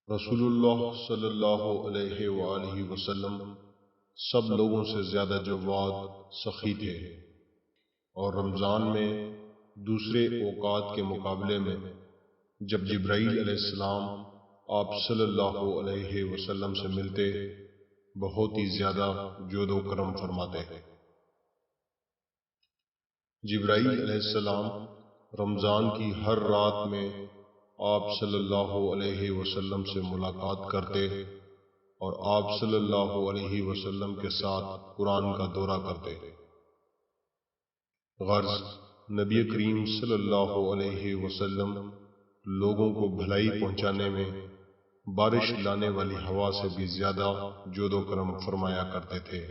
رسول اللہ صلی اللہ علیہ وآلہ وسلم سب لوگوں سے زیادہ جواد سخی تھے، اور رمضان میں دوسرے اوقات کے مقابلے میں جب جبرائیل علیہ السلام آپ صلی اللہ علیہ وسلم سے ملتے بہت ہی زیادہ جود و کرم فرماتے۔ جبرائیل علیہ السلام رمضان کی ہر رات میں آپ صلی اللہ علیہ وسلم سے ملاقات کرتے اور آپ صلی اللہ علیہ وسلم کے ساتھ قرآن کا دورہ کرتے۔ غرض نبی کریم صلی اللہ علیہ وسلم لوگوں کو بھلائی پہنچانے میں بارش لانے والی ہوا سے بھی زیادہ جود و کرم فرمایا کرتے تھے۔